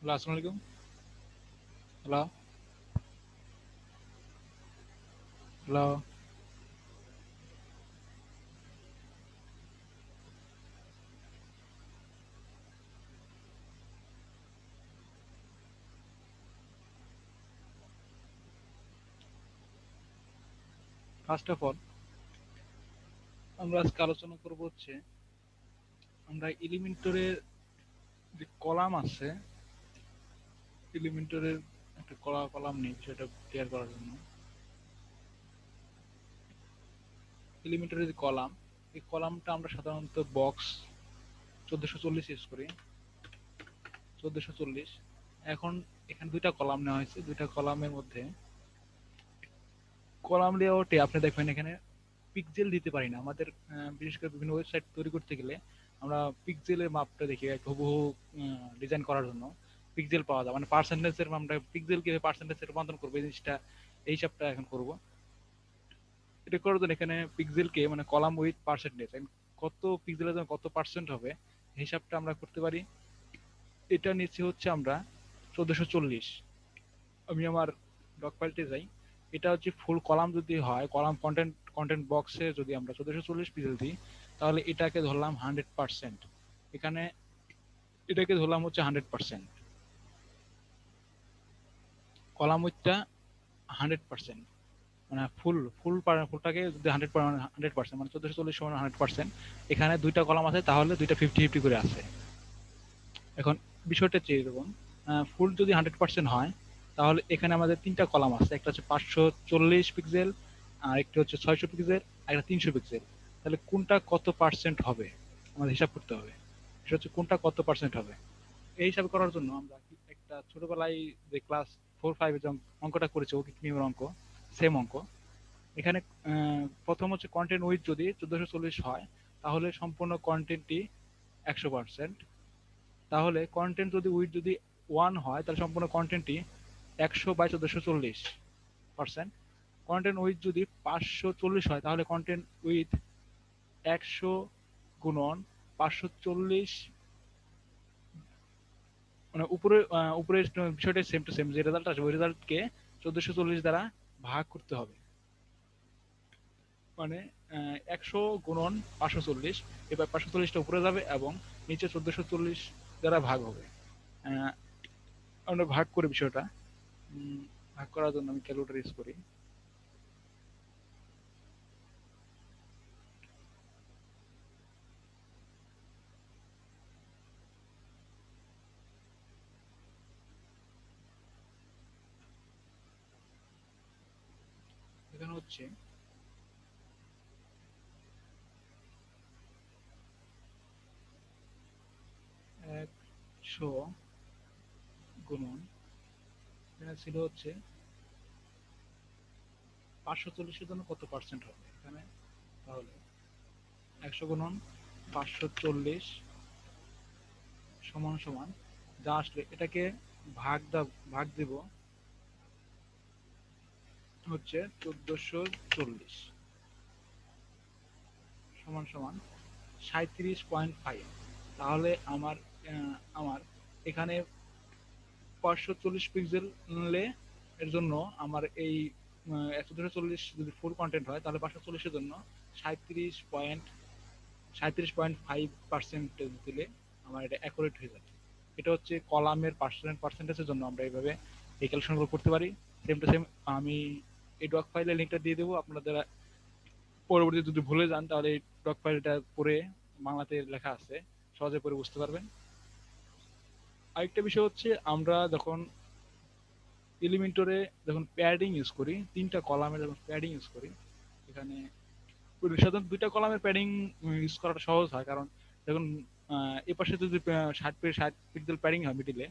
Hello, আসসালামু আলাইকুম। Hello, hello. First of all, আমরা আজকে আলোচনা করব হচ্ছে আমরা এলিমেন্টরের যে কলাম আছে, এলিমেন্টরের একটা কলাম নেই সেটা ক্লিয়ার করার জন্য। এলিমেন্টরের যে কলাম, এই কলামটা আমরা সাধারণত বক্স 1440 ইউজ করি। 1440। এখন এখানে দুইটা কলাম নেওয়া হয়েছে, দুইটা কলামের মধ্যে কলাম লেআউটে আপনি দেখবেন এখানে পিক্সেল দিতে পারি না আমাদের। বিশেষ করে বিভিন্ন ওয়েবসাইট তৈরি করতে গেলে আমরা পিক্সেলের মাপটা দেখি হুবহু ডিজাইন করার জন্য পিক্সেল পাওয়া যায়, মানে পার্সেন্টেজের আমরা পিক্সেল কিভাবে পার্সেন্টেজে রূপান্তর করবো এই জিনিসটা, এই হিসাবটা এখন করব। এটা করার জন্য এখানে পিক্সেলকে মানে কলাম উইথ পার্সেন্টেজ, কত পিক্সেলের জন্য কত পার্সেন্ট হবে হিসাবটা আমরা করতে পারি। এটা নিচে হচ্ছে আমরা 1440। আমি আমার ডক ফাইলতে যাই। এটা হচ্ছে ফুল কলাম যদি হয়, কলাম কন্টেন্ট কন্টেন্ট বক্সে যদি আমরা 1440 পিক্সেল দিই, তাহলে এটাকে ধরলাম 100%। এখানে এটাকে ধরলাম হচ্ছে 100%। কলাম উইথটা 100%, মানে ফুলটাকে যদি 100% মানে 1440 সমান 100%। এখানে দুইটা কলাম আছে, তাহলে দুইটা 50-50 করে আছে। এখন বিষয়টা চেয়ে দেখুন, ফুল যদি 100% হয়, তাহলে এখানে আমাদের তিনটা কলাম আছে, একটা হচ্ছে 540 পিক্সেল, আর একটা হচ্ছে 600 পিক্সেল, আর একটা 300 পিক্সেল। তাহলে কোনটা কত পার্সেন্ট হবে আমাদের হিসাব করতে হবে। সেটা হচ্ছে কোনটা কত পার্সেন্ট হবে। এই হিসাব করার জন্য আমরা একটা ছোটবেলায় যে ক্লাস 4-5 যে অঙ্কটা করেছি, ও নিয়মের অঙ্ক, সেম অঙ্ক এখানে। প্রথম হচ্ছে কন্টেন্ট উইথ যদি 1440 হয়, তাহলে সম্পূর্ণ কন্টেন্টটি 100%। তাহলে কন্টেন্ট যদি উইথ যদি 1 হয়, তাহলে সম্পূর্ণ কন্টেন্টটি 100/1440%। কন্টেন্ট উইথ যদি 540 হয়, তাহলে কন্টেন্ট উইথ 100 গুণন 540, মানে উপরের বিষয়টা সেম টু সেম, যে রেজাল্ট আসবে ওই রেজাল্টকে 1440 দ্বারা ভাগ করতে হবে। মানে 100 গুণন 540, এবার 540টা উপরে যাবে এবং নিচে 1440 দ্বারা ভাগ হবে। আহ, আমরা ভাগ করে বিষয়টা, উম, ভাগ করার জন্য আমি ক্যালকুলেটর ইউজ করি। এখানে হচ্ছে 100 গুণন, এখানে ছিল হচ্ছে 540-এর জন্য কত পার্সেন্ট হবে এখানে। তাহলে 100 গুণন 540 সমান সমান যা আসলে এটাকে ভাগ দেব হচ্ছে 1440 সমান সমান 37.5। তাহলে আমার এখানে 540 পিক্সেল এর জন্য আমার এই 140 যদি ফুল কন্টেন্ট হয়, তাহলে 540-এর জন্য 37.5% দিলে আমার এটা অ্যাকুরেট হয়ে যাবে। এটা হচ্ছে কলামের পার্সেন্টেজের জন্য আমরা এইভাবে এই ক্যালকুলেশনগুলো করতে পারি। সেম টু সেম আমি এই ডক ফাইলের লিঙ্কটা দিয়ে দেবো, আপনারা পরবর্তীতে যদি ভুলে যান তাহলে এই ডক ফাইলটা পড়ে বাংলাতে লেখা আছে, সহজে পড়ে বুঝতে পারবেন। আরেকটা বিষয় হচ্ছে আমরা যখন এলিমেন্টরে যখন প্যাডিং ইউজ করি, তিনটা কলামে যখন প্যাডিং ইউজ করি, এখানে সাধারণত দুইটা কলামের প্যাডিং ইউজ করাটা সহজ হয়, কারণ যখন এ পাশে যদি 60 পিক্সেল প্যাডিং হয় মিডিলে,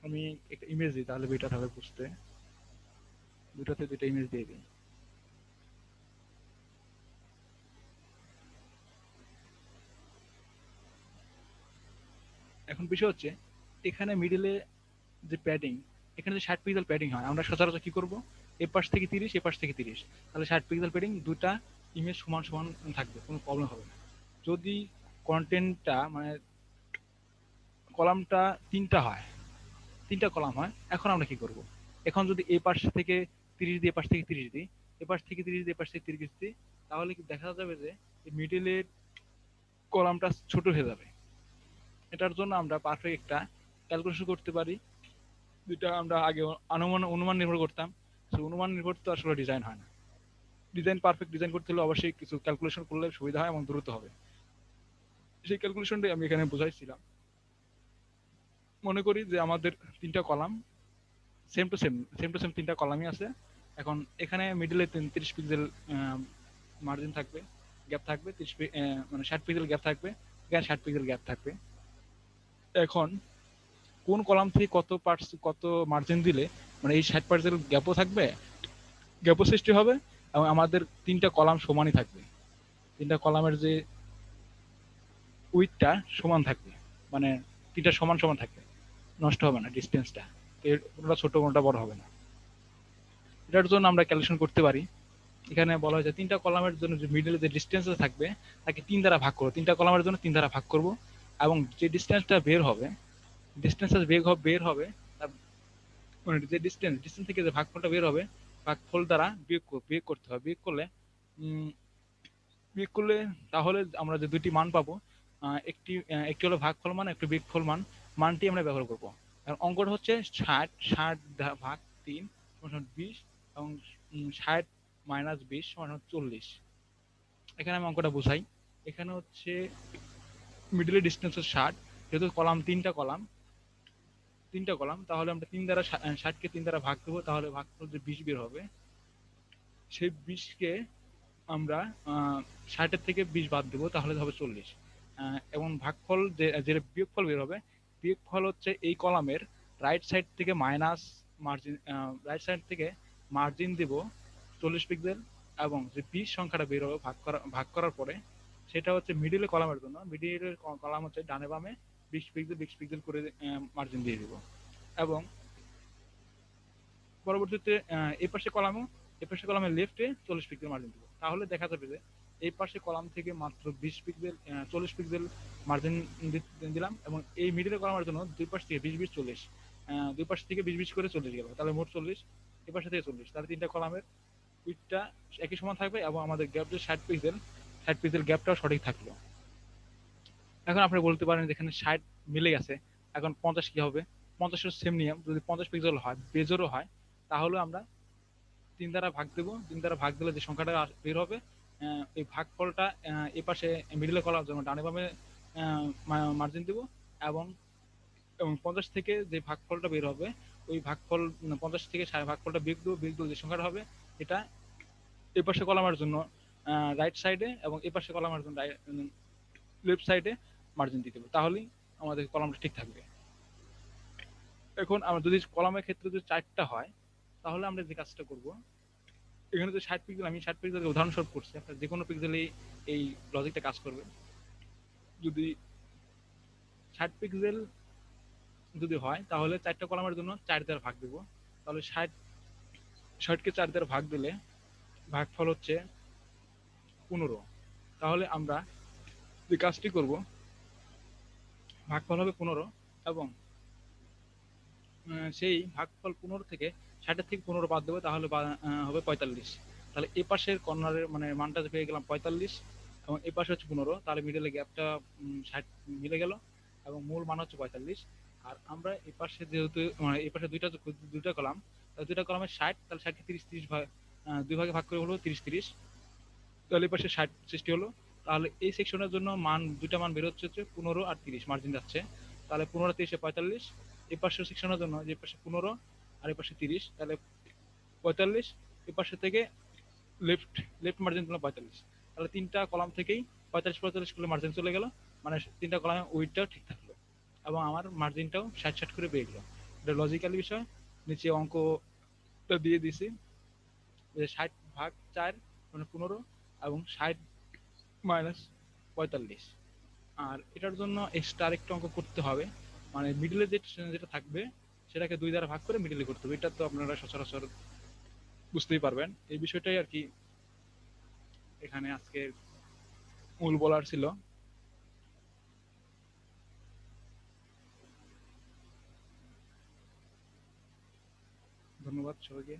আমি একটা ইমেজ দিই তাহলে বেটার হবে বুঝতে। দুটাতে দুইটা ইমেজ দিয়ে দিই। এখন বিষয় হচ্ছে এখানে মিডিলে যে প্যাডিং, এখানে যে 60 পিক্সেল প্যাডিং হয়, আমরা সচরাচর কি করব, এ পাশ থেকে 30, এ পাশ থেকে 30, তাহলে 60 পিক্সেল প্যাডিং দুটা ইমেজ সমান সমান থাকবে, কোনো প্রবলেম হবে না। যদি কন্টেন্টটা মানে কলামটা তিনটা কলাম হয়। এখন আমরা কি করব? এখন যদি এই পাশ থেকে 30 দিই, এ পাশ থেকে 30 দিই, এ পাশ থেকে 30 দিই, এ পাশ থেকে 30 দিই, তাহলে কি দেখা যাবে যে মিডলের কলামটা ছোট হয়ে যাবে। এটার জন্য আমরা পারফেক্ট একটা ক্যালকুলেশন করতে পারি, যেটা আমরা আগে অনুমান নির্ভর করতাম। সেই অনুমান নির্ভর তো আসলে ডিজাইন হয় না। পারফেক্ট ডিজাইন করতে হলে অবশ্যই কিছু ক্যালকুলেশন করলে সুবিধা হয় এবং দ্রুত হবে। সেই ক্যালকুলেশনটাই আমি এখানে বোঝাইছিলাম। মনে করি যে আমাদের তিনটা কলাম সেম টু সেম তিনটা কলামই আছে। এখন এখানে মিডলে 30 পিক্সেল মার্জিন থাকবে, গ্যাপ থাকবে, মানে 60 পিক্সেল গ্যাপ থাকবে, এখানে 60 পিক্সেল গ্যাপ থাকবে। এখন কোন কলাম থেকে কত মার্জিন দিলে মানে এই 60% গ্যাপও থাকবে, গ্যাপও সৃষ্টি হবে, এবং আমাদের তিনটা কলাম সমানই থাকবে। তিনটা কলামের যে উইথটা সমান থাকবে, মানে তিনটা সমান সমান থাকবে, নষ্ট হবে না ডিস্টেন্সটা, কোনোটা ছোট কোনোটা বড় হবে না। এটার জন্য আমরা ক্যালকুলেশন করতে পারি। এখানে বলা হয়েছে তিনটা কলামের জন্য যে মিডলে যে ডিস্টেন্স থাকবে তাকে 3 দ্বারা ভাগ করবো, তিনটা কলামের জন্য 3 দ্বারা ভাগ করব, এবং যে ডিস্টেন্সটা বের হবে তার মানে যে ডিস্টেন্স থেকে যে ভাগফলটা বের হবে, ভাগফল দ্বারা বিয়োগ করতে হবে। উম, বিয়োগ করলে তাহলে আমরা যে দুটি মান পাবো, একটি হলো ভাগফল মান, একটি বিয়োগফল মান, মানটি আমরা ব্যবহার করব। আর অঙ্কটা হচ্ছে 60 ভাগ 3 সমান 20, এবং 60 মাইনাস 20 সমান 40। এখানে আমি অঙ্কটা বুঝাই। এখানে হচ্ছে মিডলের ডিস্টেন্স হচ্ছে 60, যেহেতু তিনটা কলাম তাহলে আমরা 60 কে 3 দ্বারা ভাগ দেবো, তাহলে ভাগফল যে 20 বের হবে, সেই 20 কে আমরা 60-এর থেকে 20 বাদ দেবো, তাহলে হবে 40। এবং ভাগফল যে বিয়োগফল বের হবে, বিয়োগফল হচ্ছে এই কলামের রাইট সাইড থেকে মার্জিন দেব 40 পিক্সেল, এবং যে 20 সংখ্যাটা বের হবে ভাগ করার পরে, সেটা হচ্ছে মিডিলের কলামের জন্য, মিডিলের কলাম হচ্ছে ডানে বামে 20 পিক্সেল করে মার্জিন দিয়ে দিব। এবং পরবর্তীতে এই পাশে কলামের লেফটে 40 পিক্সেল মার্জিন দিব। তাহলে দেখা যাবে যে এই পাশে কলাম থেকে মাত্র 40 পিক্সেল মার্জিন দিলাম, এবং এই মিডিলের কলামের জন্য দুই পাশ থেকে 20 20 40, দুই পাশ থেকে 20 20 করে 40 গেল, তাহলে মোট 40, এই পাশে থেকে 40, তাহলে তিনটা কলামের উইডথটা একই সমান থাকবে, এবং আমাদের গ্যাপ যে 60 পিক্সেল গ্যাপটাও সঠিক থাকলো। এখন আপনি বলতে পারেন যেখানে 60 মিলে গেছে, এখন 50 কি হবে? 50 সেম নিয়ম, যদি 50 পিক্সেল হয়, বেজোরও হয়, তাহলে আমরা 3 দ্বারা ভাগ দেবো। 3 দ্বারা ভাগ দিলে যে সংখ্যাটা বের হবে, এই ভাগফলটা এই পাশে মিডলে কলার জন্য ডানে বামে মার্জিন দেবো, এবং 50 থেকে যে ভাগফলটা বের হবে, ওই 50 থেকে ভাগফলটা বিয়োগ দেবো, যে সংখ্যাটা হবে এটা এই পাশে কলামের জন্য রাইট সাইডে, এবং এই পাশে কলামের জন্য লেফট সাইডে মার্জিন দিতে হবে, তাহলেই আমাদের কলামটা ঠিক থাকবে। এখন আমরা যদি কলামের ক্ষেত্রে যদি 4টা হয়, তাহলে আমরা যে কাজটা করব, এখানে যে 60 পিক্সেল, আমি 60 পিক্সেলকে উদাহরণস্বরূপ করছি, আপনার যে কোনো পিক্সেলেই এই লজিকটা কাজ করবে। যদি 60 পিক্সেল যদি হয়, তাহলে 4টা কলামের জন্য 4 দ্বারা ভাগ দেব, তাহলে 60কে 4 দ্বারা ভাগ দিলে ভাগফল হচ্ছে 15। তাহলে আমরা যে কাজটি করব, ভাগফল হবে 15, এবং সেই ভাগফল 15 থেকে 60-এর থেকে 15 বাদ দেবো, তাহলে হবে 45। তাহলে এ পাশের কর্নারের মানে মানটা পেয়ে গেলাম 45, এবং এই পাশে হচ্ছে 15, তাহলে মিডলে গ্যাপটা 60 মিলে গেল, এবং মূল মান হচ্ছে 45। আর আমরা এই পাশে যেহেতু মানে এই পাশে দুইটা কলাম, তাহলে দুইটা কলামে 60, তাহলে 60কে 30 ভাগ, দুই ভাগে ভাগ করে হলো 30 30, তাহলে এই পাশে 60 সৃষ্টি হলো। তাহলে এই সেকশনের জন্য দুইটা মান বের হচ্ছে 15 আর 30 মার্জিন যাচ্ছে, তাহলে 15 30 45। এই পাশের সেকশনের জন্য যে পাশে 15 আর এই পাশে 30, তাহলে 45। এই পাশে থেকে লেফট লেফট মার্জিন দিলাম 45, তাহলে তিনটা কলাম থেকেই 45 45 করে মার্জিন চলে গেল, মানে তিনটা কলামে উইডটাও ঠিক থাকলো, এবং আমার মার্জিনটাও 60 60 করে বেরিয়ে গেল। এটা লজিক্যাল বিষয়। নিচে অঙ্কটা দিয়ে দিছি যে 60 ভাগ 4 মানে 15, এবং 60 মাইনাস 45। আর এটার জন্য এক্সট্রা আরেকটা অঙ্ক করতে হবে, মানে মিডলে যেটা থাকবে সেটাকে 2 দ্বারা ভাগ করে মিডলে করতে হবে। এটা তো আপনারা সচরাচর বুঝতেই পারবেন। এই বিষয়টাই আর কি এখানে আজকে মূল বলার ছিল। ধন্যবাদ সবাইকে।